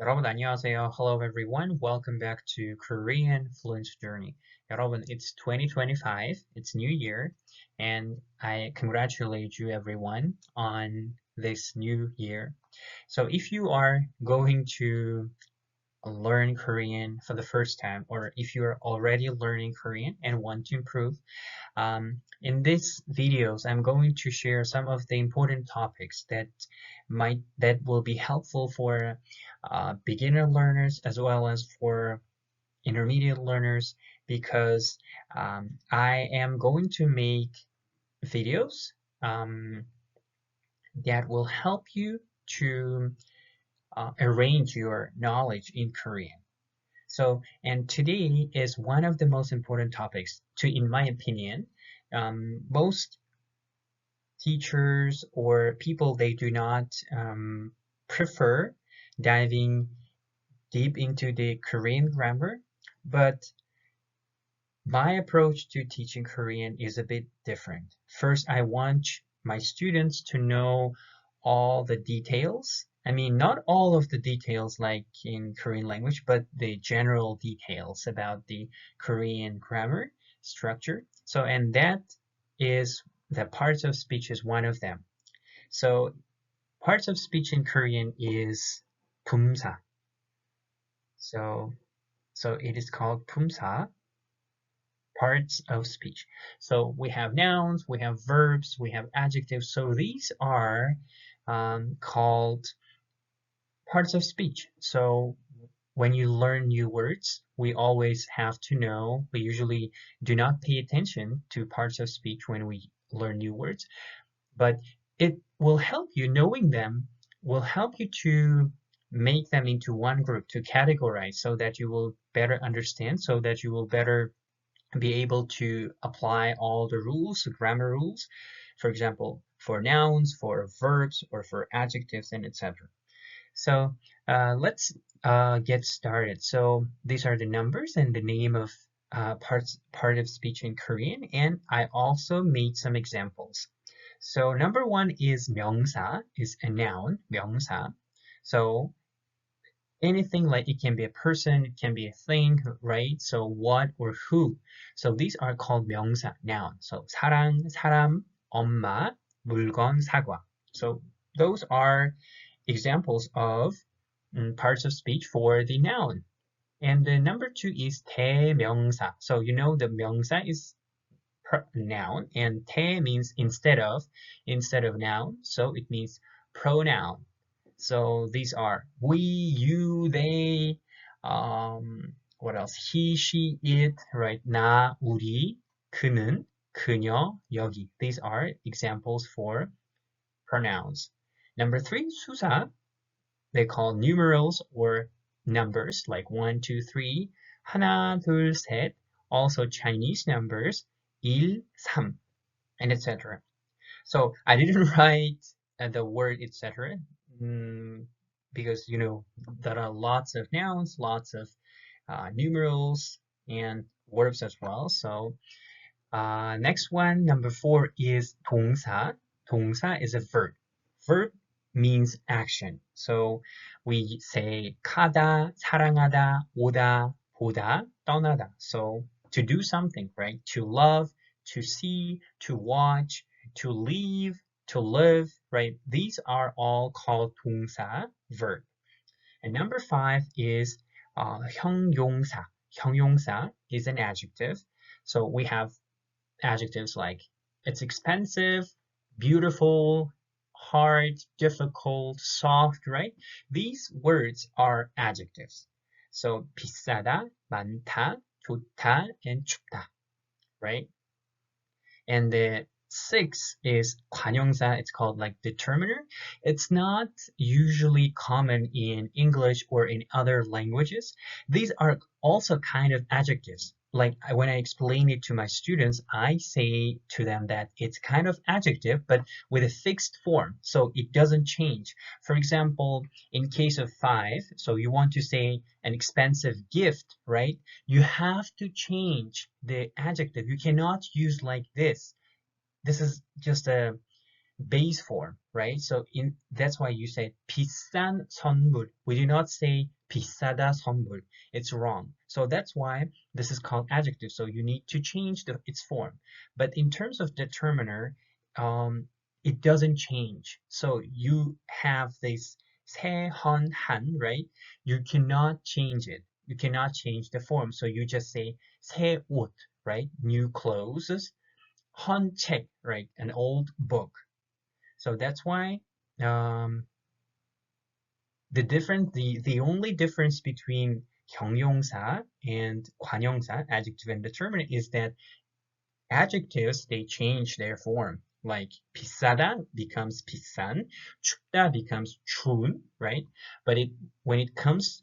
여러분 안녕하세요. Hello everyone. Welcome back to Korean Fluency Journey. 여러분, it's 2025. It's New Year, and I congratulate you everyone on this new year. So if you are going to learn Korean for the first time, or if you're already learning Korean and want to improve, in these videos, I'm going to share some of the important topics that will be helpful for beginner learners as well as for intermediate learners because I am going to make videos that will help you to arrange your knowledge in Korean. So, and today is one of the most important topics in my opinion. Most teachers or people, they do not prefer diving deep into the Korean grammar, but my approach to teaching Korean is a bit different. First, I want my students to know all the details. I mean, not all of the details like in Korean language, but the general details about the Korean grammar structure. So, and that is the parts of speech is one of them. So, parts of speech in Korean is 품사. So, it is called 품사, parts of speech. So we have nouns, we have verbs, we have adjectives. So these are called parts of speech. So when you learn new words, we always have to know, we usually do not pay attention to parts of speech when we learn new words, but it will help you, knowing them will help you to make them into one group, to categorize so that you will better understand, so that you will better be able to apply all the rules, the grammar rules, for example, for nouns, for verbs, or for adjectives, and etc. So let's get started. So these are the numbers and the name of part of speech in Korean, and I also made some examples. So number one is 명사, is a noun, 명사. So anything, like it can be a person, it can be a thing, right? So what or who. So these are called 명사, noun. So 사랑, 사람, 엄마, 물건, 사과. So those are examples of parts of speech for the noun. And the number two is 대명사. So you know the 명사 is noun, and 대 means instead of noun. So it means pronoun. So these are we, you, they, what else? He, she, it, right? 나, 우리, 그는, 그녀, 여기. These are examples for pronouns. Number three, 수사. They call numerals or numbers like 1, 2, 3, 하나, 둘, 셋. Also Chinese numbers, 일, 삼, and etc. So I didn't write the word etc. Because you know there are lots of nouns, lots of numerals and verbs as well. So next one, number four is 동사. 동사 is a verb. Verb means action. So we say 가다, 사랑하다, 오다, 보다, 떠나다. So to do something, right? To love, to see, to watch, to leave, to live, right? These are all called 동사, verb. And number five is 형용사. 형용사 is an adjective. So we have adjectives like it's expensive, beautiful, hard, difficult, soft, right? These words are adjectives. So 비싸다, 많다, 좋다, and 춥다, right? And the six is 관용사. It's called like determiner. It's not usually common in English or in other languages. These are also kind of adjectives. Like when I explain it to my students, I say to them that it's kind of adjective, but with a fixed form, so it doesn't change. For example, in case of five, so you want to say an expensive gift, right? You have to change the adjective. You cannot use like this. This is just a base form, right? So that's why you say 비싼 선물. We do not say 비싸다 선물. It's wrong. So that's why this is called adjective. So you need to change its form. But in terms of determiner, um, it doesn't change. So you have this 새헌한, right? You cannot change it. You cannot change the form. So you just say 새 옷, right? New clothes. 헌 책, right? An old book. So that's why um, the only difference between 형용사 and 관형사, adjective and determinant, is that adjectives, they change their form. Like 비싸다 becomes 비싼, 춥다 becomes 추운, right? But when it comes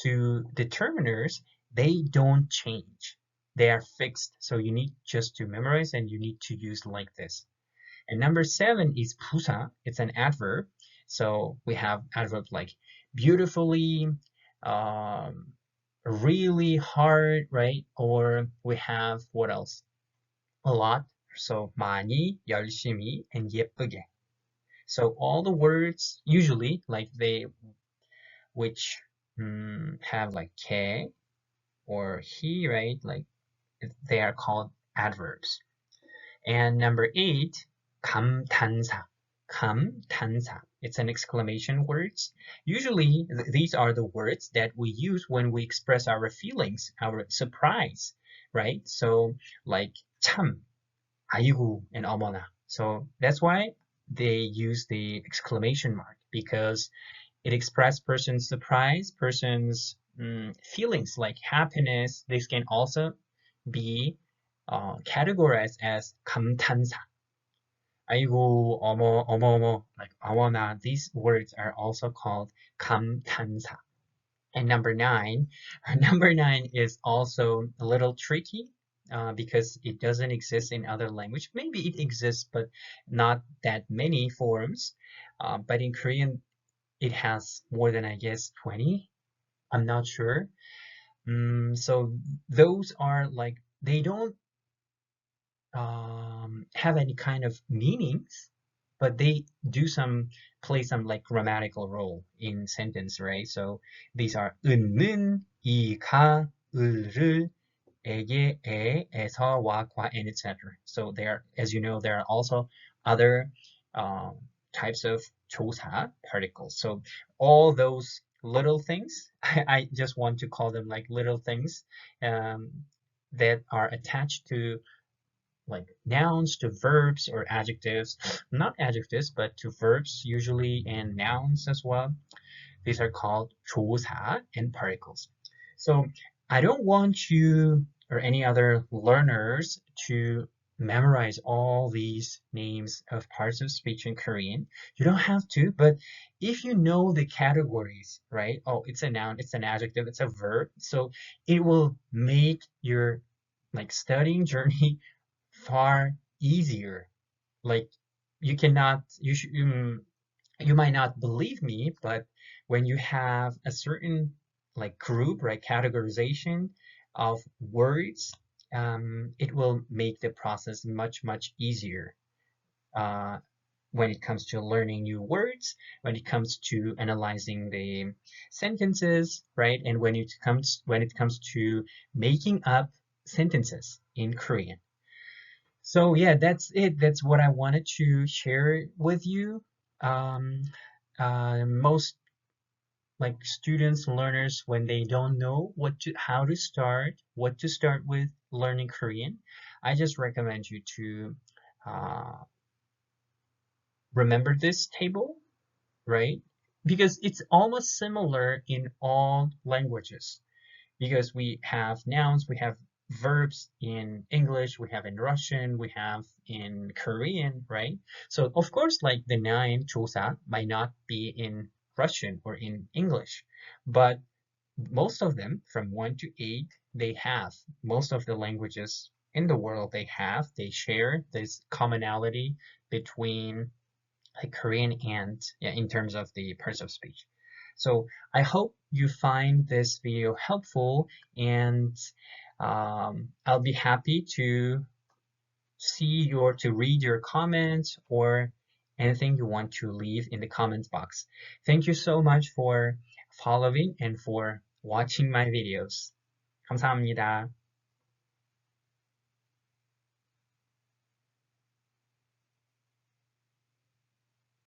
to determiners, they don't change. They are fixed. So you need just to memorize and you need to use like this. And number 7 is 부사. It's an adverb. So we have adverbs like beautifully, um, really hard, right? Or we have what else? A lot. So 많이, 열심히, and 예쁘게. So all the words usually like which have like 개 or he, right? Like they are called adverbs. And number 8, 감탄사. 감탄사. It's an exclamation words. Usually, these are the words that we use when we express our feelings, our surprise, right? So, like 참, 아이고, and 어머나. So that's why they use the exclamation mark, because it expresses person's surprise, person's feelings like happiness. This can also be categorized as 감탄사. 아이고, 어머, like 어머나. These words are also called 감탄사. And number 9, number 9 is also a little tricky because it doesn't exist in other language. Maybe it exists, but not that many forms. But in Korean, it has more than, I guess, 20. I'm not sure. So those are like, they don't have any kind of meanings, but they do play some like grammatical role in sentence, right? So these are 은는, 이가, 을을, 에게, 에, 에서, 와, 과, and etc. So there, as you know, there are also other types of 조사 particles. So all those little things, I just want to call them like little things that are attached to like nouns, to verbs or adjectives, not adjectives, but to verbs usually, and nouns as well. These are called 조사 and particles. So I don't want you or any other learners to memorize all these names of parts of speech in Korean. You don't have to, but if you know the categories, right? Oh, it's a noun, it's an adjective, it's a verb. So it will make your like studying journey far easier. Like you might not believe me, but when you have a certain like group, right, categorization of words, it will make the process much easier when it comes to learning new words, when it comes to analyzing the sentences, right, and when it comes to making up sentences in Korean. So yeah, that's it. That's what I wanted to share with you. Um, Most like students, learners, when they don't know how to start, what to start with learning Korean, I just recommend you to uh, remember this table, right? Because it's almost similar in all languages. Because we have nouns, we have verbs in English, we have in Russian, we have in Korean, right? So of course, like the 9 조사 might not be in Russian or in English, but most of them from 1 to 8, they have. Most of the languages in the world, they share this commonality between like Korean and yeah, in terms of the parts of speech. So I hope you find this video helpful, and I'll be happy to read your comments or anything you want to leave in the comments box. Thank you so much for following and for watching my videos. 감사합니다.